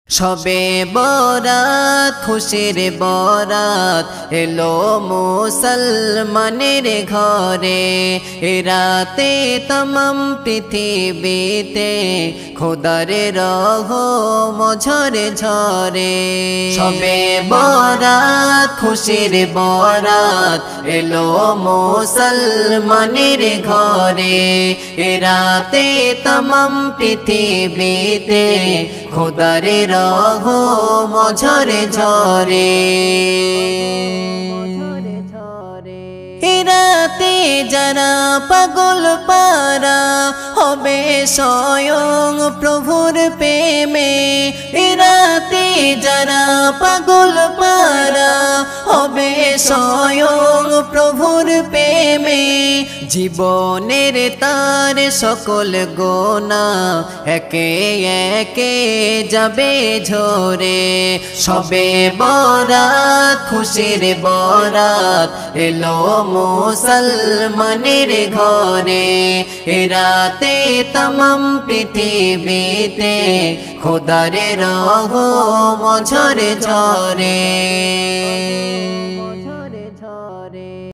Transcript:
শবে বরাত খুশির বরাত এলো মুসলমানের ঘরে এ রাতে তমাম পৃথিবীতে খোদার রহম ঝরে ঝরে শবে বরাত খুশির বরাত এলো মুসলমানের ঘরে এ রাতে তমাম পৃথিবীতে খোদার রহম ঝরে ঝরে রাতে যারা পাগল পারা হবে স্বয়ং প্রভুর প্রেমে রাতে যারা পাগল পারা হবে স্বয়ং প্রভুর প্রেমে জীবনের তার সকল গোনা একে একে যাবে ঝরে শবে বরাত খুশির বরাত এলো মুসলমানের ঘরে এ রাতে তমাম পৃথিবীতে খোদার রহম ঝরে ঝরে।